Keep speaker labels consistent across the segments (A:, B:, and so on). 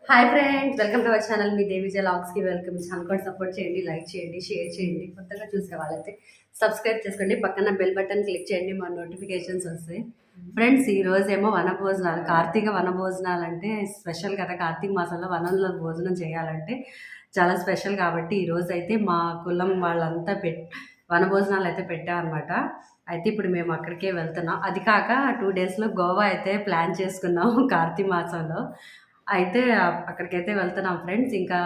A: Hi friends, welcome to our channel. మీ దేవిజ లాగ్స్కి వెల్కమ్. ఛానల్ కూడా సపోర్ట్ చేయండి, లైక్ చేయండి, షేర్ చేయండి. కొత్తగా చూసే వాళ్ళైతే సబ్స్క్రైబ్ చేసుకోండి, పక్కన బెల్ బటన్ క్లిక్ చేయండి, మా నోటిఫికేషన్స్ వస్తాయి. ఫ్రెండ్స్, ఈ రోజేమో వనభోజనాలు, కార్తీక వనభోజనాలు అంటే స్పెషల్ కదా. కార్తీక మాసంలో వనంలో భోజనం చేయాలంటే చాలా స్పెషల్ కాబట్టి ఈరోజు అయితే మా కులం వాళ్ళంతా వనభోజనాలు అయితే పెట్టామన్నమాట. అయితే ఇప్పుడు మేము అక్కడికే వెళ్తున్నాం. అది కాక 2 డేస్లో గోవా అయితే ప్లాన్ చేసుకున్నాం కార్తీక మాసంలో. అయితే అక్కడికైతే వెళ్తున్నాం ఫ్రెండ్స్. ఇంకా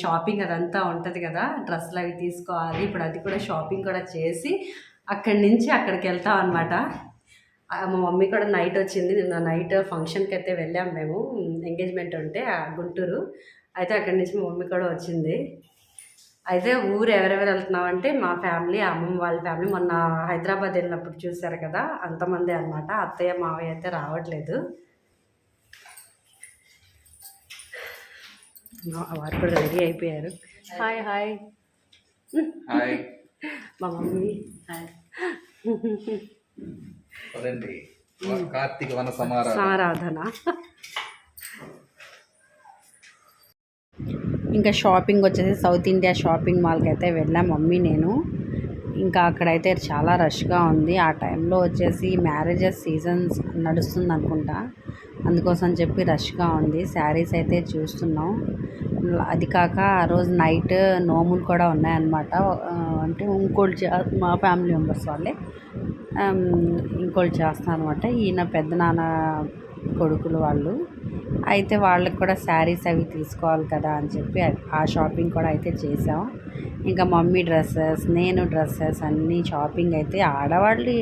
A: షాపింగ్ అదంతా ఉంటుంది కదా, డ్రెస్సులు అవి తీసుకోవాలి. ఇప్పుడు అది కూడా షాపింగ్ కూడా చేసి అక్కడి నుంచి అక్కడికి వెళ్తాం అనమాట. మా మమ్మీ కూడా నైట్ వచ్చింది. నిన్న నైట్ ఫంక్షన్కి అయితే వెళ్ళాం మేము, ఎంగేజ్మెంట్ ఉంటే గుంటూరు. అయితే అక్కడి నుంచి మా మమ్మీ కూడా వచ్చింది. అయితే ఊరు ఎవరెవరు వెళ్తున్నాం అంటే మా ఫ్యామిలీ, అమ్మమ్మ వాళ్ళ ఫ్యామిలీ. మొన్న హైదరాబాద్ వెళ్ళినప్పుడు చూశారు కదా, అంతమంది అనమాట. అత్తయ్య మావయ్య అయితే రావట్లేదు. వారు కూడా రెడీ అయిపోయారు. హాయ్ హాయ్
B: హాయ్
A: మా మమ్మీ. హాయ్.
B: కార్తీక వన
A: సమారాధన. ఇంకా షాపింగ్ వచ్చేసి సౌత్ ఇండియా షాపింగ్ మాల్కి అయితే వెళ్ళాం మమ్మీ నేను. ఇంకా అక్కడైతే చాలా రష్గా ఉంది. ఆ టైంలో వచ్చేసి మ్యారేజెస్ సీజన్స్ నడుస్తుంది అనుకుంటా, అందుకోసం చెప్పి రష్గా ఉంది. శారీస్ అయితే చూస్తున్నాం. అది కాక ఆ రోజు నైట్ నోములు కూడా ఉన్నాయన్నమాట. అంటే ఇంకోళ్ళు మా ఫ్యామిలీ మెంబర్స్ వాళ్ళే ఇంకోళ్ళు చేస్తున్నారు అనమాట. ఈయన పెద్దనాన్న కొడుకులు వాళ్ళు. అయితే వాళ్ళకి కూడా శారీస్ అవి తీసుకోవాలి కదా అని చెప్పి ఆ షాపింగ్ కూడా అయితే చేసాం. ఇంకా మమ్మీ డ్రెస్సెస్, నేను డ్రెస్సెస్ అన్నీ షాపింగ్. అయితే ఆడవాళ్ళు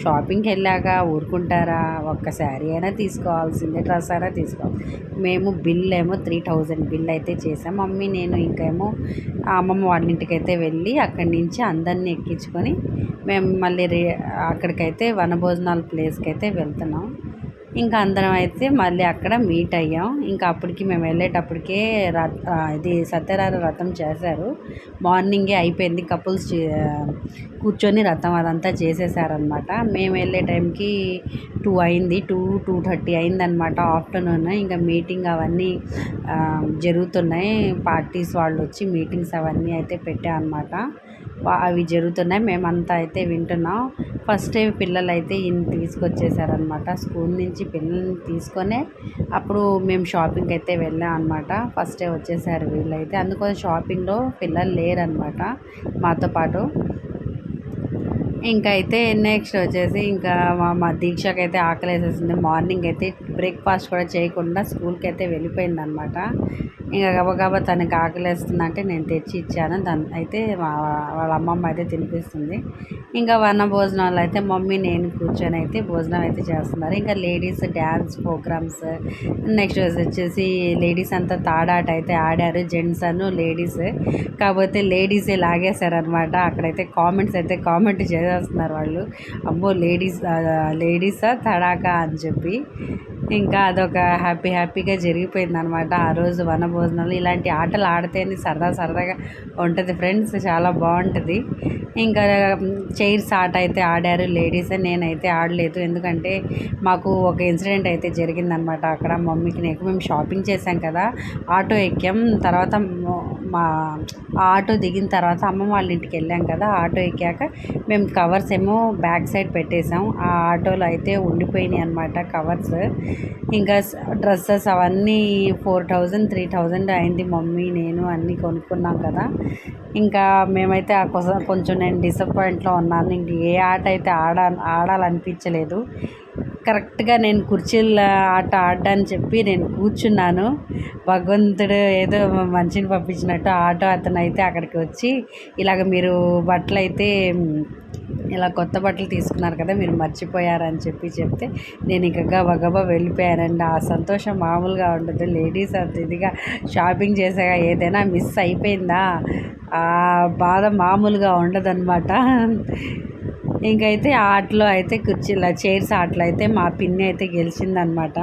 A: షాపింగ్కి వెళ్ళాక ఊరుకుంటారా? ఒక్క శారీ అయినా తీసుకోవాల్సిందే, డ్రెస్ అయినా తీసుకోవాలి. మేము బిల్ ఏమో 3000 బిల్ అయితే చేసాం మమ్మీ నేను. ఇంకేమో అమ్మమ్మ వాళ్ళ ఇంటికి అయితే వెళ్ళి అక్కడి నుంచి అందరినీ ఎక్కించుకొని మేము మళ్ళీ అక్కడికైతే వనభోజనాల ప్లేస్కి అయితే వెళ్తున్నాం. ఇంకా అందరం అయితే మళ్ళీ అక్కడ మీట్ అయ్యాం. ఇంకా అప్పటికి మేము వెళ్ళేటప్పటికే ఇది సత్యనారాయణ వ్రతం చేశారు. మార్నింగే అయిపోయింది, కపుల్స్ కూర్చొని వ్రతం అదంతా చేసేసారనమాట. మేము వెళ్ళే టైంకి 2 అయింది, 2:30 అయిందనమాట ఆఫ్టర్నూన్. ఇంకా మీటింగ్ అవన్నీ జరుగుతున్నాయి. పార్టీస్ వాళ్ళు వచ్చి మీటింగ్స్ అవన్నీ అయితే పెట్టామన్నమాట. అవి జరుగుతున్నాయి, మేమంతా అయితే వింటున్నాం. ఫస్ట్ టైం పిల్లలు అయితే ఈయన తీసుకొచ్చేసారనమాట. స్కూల్ నుంచి పిల్లల్ని తీసుకొనే అప్పుడు మేము షాపింగ్కి అయితే వెళ్ళాం అనమాట. ఫస్టే వచ్చేసారు వీళ్ళైతే. అందుకోసం షాపింగ్లో పిల్లలు లేరనమాట మాతో పాటు. ఇంకా అయితే నెక్స్ట్ వచ్చేసి ఇంకా మా దీక్షకి అయితే ఆకలి వేసేసింది. మార్నింగ్ అయితే బ్రేక్ఫాస్ట్ కూడా చేయకుండా స్కూల్కి అయితే వెళ్ళిపోయిందనమాట. ఇంకా గబగబా తనకి ఆకలి వేస్తుందంటే నేను తెచ్చి ఇచ్చాను. దాని అయితే వాళ్ళ అమ్మమ్మ అయితే తినిపిస్తుంది. ఇంకా వన భోజనాలు అయితే మమ్మీ నేను కూర్చొని అయితే భోజనం అయితే చేస్తున్నారు. ఇంకా లేడీస్ డ్యాన్స్ ప్రోగ్రామ్స్. నెక్స్ట్ వచ్చేసి లేడీస్ అంతా తాడాట అయితే ఆడారు, జెంట్స్ అను లేడీస్. కాకపోతే లేడీసే లాగేశారనమాట. అక్కడైతే కామెంట్స్ అయితే కామెంట్ చేసేస్తున్నారు వాళ్ళు, అమ్మో లేడీసా తడాకా అని చెప్పి. ఇంకా అదొక హ్యాపీగా జరిగిపోయిందనమాట ఆ రోజు వనభోజనాలు. ఇలాంటి ఆటలు ఆడితేనే సరదాగా ఉంటుంది ఫ్రెండ్స్, చాలా బాగుంటుంది. ఇంకా చైర్స్ ఆట అయితే ఆడారు లేడీస్. నేనైతే ఆడలేదు, ఎందుకంటే మాకు ఒక ఇన్సిడెంట్ అయితే జరిగిందనమాట అక్కడ. మమ్మీకి నాకు మేము షాపింగ్ చేసాం కదా, ఆటో ఎక్కాం. తర్వాత మా ఆటో దిగిన తర్వాత అమ్మమ్మ వాళ్ళ ఇంటికి వెళ్ళాం కదా. ఆటో ఎక్కాక మేము కవర్స్ ఏమో బ్యాక్ సైడ్ పెట్టేసాం. ఆ ఆటోలో అయితే ఉండిపోయినాయి అనమాట కవర్స్. ఇంకా డ్రెస్సెస్ అవన్నీ 4000 3000 అయింది. మమ్మీ నేను అన్నీ కొనుక్కున్నాం కదా. ఇంకా మేమైతే కొంచెం నేను డిసప్పాయింట్లో ఉన్నాను. ఇంక ఏ ఆట అయితే ఆడాలనిపించలేదు. కరెక్ట్గా నేను కుర్చీల ఆట ఆడని చెప్పి నేను కూర్చున్నాను. భగవంతుడు ఏదో మనిషిని పంపించినట్టు ఆటో అతను అయితే అక్కడికి వచ్చి, ఇలాగ మీరు బట్టలు అయితే ఇలా కొత్త బట్టలు తీసుకున్నారు కదా, మీరు మర్చిపోయారని చెప్తే నేను ఇక గబగబా వెళ్ళిపోయానండి. ఆ సంతోషం మామూలుగా ఉండదు. లేడీస్ అంత ఇదిగా షాపింగ్ చేసాక ఏదైనా మిస్ అయిపోయిందా, ఆ బాధ మామూలుగా ఉండదన్నమాట. ఇంకైతే ఆటలో అయితే కుర్చీల చైర్స్ ఆటలో అయితే మా పిన్ని అయితే గెలిచిందనమాట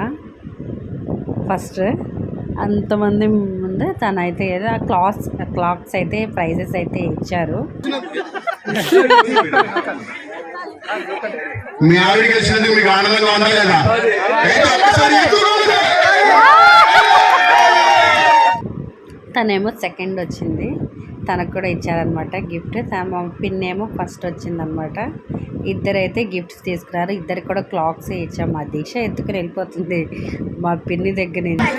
A: ఫస్ట్. అంతమంది ముందు తనైతే ఏదో క్లాక్స్ అయితే ప్రైజెస్ అయితే ఇచ్చారు.
C: మీ ఆవిడ గెలిచినందుకు మీకు ఆనందంగా ఉందా లేదా?
A: తనేమో సెకండ్ వచ్చింది, తనకు కూడా ఇచ్చారనమాట గిఫ్ట్. మా పిన్ ఏమో ఫస్ట్ వచ్చిందనమాట. ఇద్దరైతే గిఫ్ట్స్ తీసుకున్నారు, ఇద్దరికి కూడా క్లాక్స్ ఇచ్చాం. మా దీక్ష ఎత్తుకుని వెళ్ళిపోతుంది మా పిన్ని దగ్గర నుంచి.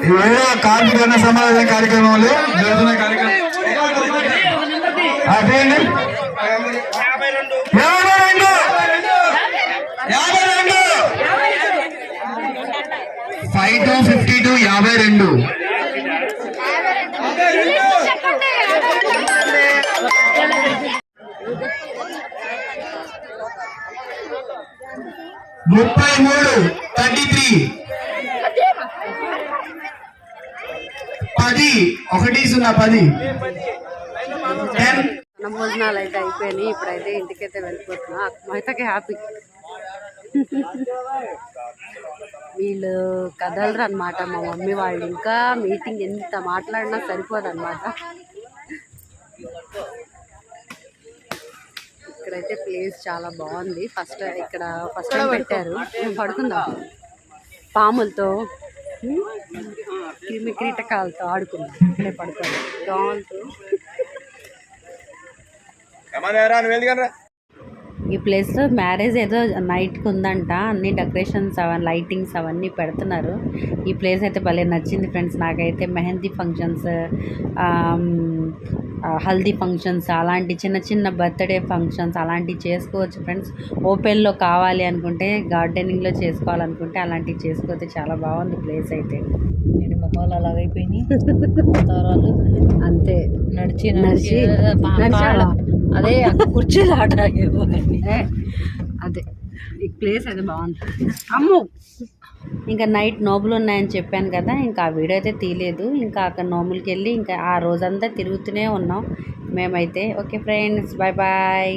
C: కార్యక్రమంలో జరుగుతున్న కార్యక్రమం 5 to 52 52 33 33 10 1 0 10
A: భోజనాలు అయితే అయిపోయినాయి. ఇప్పుడైతే ఇంటికైతే వెళ్ళిపోతున్నా. అయితే హ్యాపీ. వీళ్ళు కదలరు అనమాట మా మమ్మీ వాళ్ళు. ఇంకా మీటింగ్ ఎంత మాట్లాడినా సరిపోదన్నమాట. ఇక్కడైతే ప్లేస్ చాలా బాగుంది. ఇక్కడ ఫస్ట్ టైం పెట్టారు. పడుకుందాం, పాములతో క్రిమి కీటకాలతో ఆడుకుందాం. ఇక్కడే పడుకోండి దోమలతో. ఈ ప్లేస్లో మ్యారేజ్ ఏదో నైట్కి ఉందంట, అన్ని డెకరేషన్స్ లైటింగ్స్ అవన్నీ పెడుతున్నారు. ఈ ప్లేస్ అయితే భలే నచ్చింది ఫ్రెండ్స్ నాకైతే. మెహందీ ఫంక్షన్స్, హల్దీ ఫంక్షన్స్, అలాంటి చిన్న చిన్న బర్త్డే ఫంక్షన్స్ అలాంటివి చేసుకోవచ్చు ఫ్రెండ్స్. ఓపెన్లో కావాలి అనుకుంటే, గార్డెనింగ్లో చేసుకోవాలనుకుంటే అలాంటివి చేసుకోవచ్చు. చాలా బాగుంది ప్లేస్ అయితే.
D: నేను మొహాలు అలాగైపోయినాయి, తారాలు
A: అంతే
D: నడిచి నడిచి అదే కుర్చీలు ఆట
A: అదే. ఈ ప్లేస్ అయితే బాగుంది. అమ్ము ఇంకా నైట్ నోములు ఉన్నాయని చెప్పాను కదా, ఇంకా ఆ వీడియో అయితే తీయలేదు. ఇంకా అక్కడ నోములకి వెళ్ళి ఇంకా ఆ రోజంతా తిరుగుతూనే ఉన్నాం మేమైతే. Okay friends, bye bye.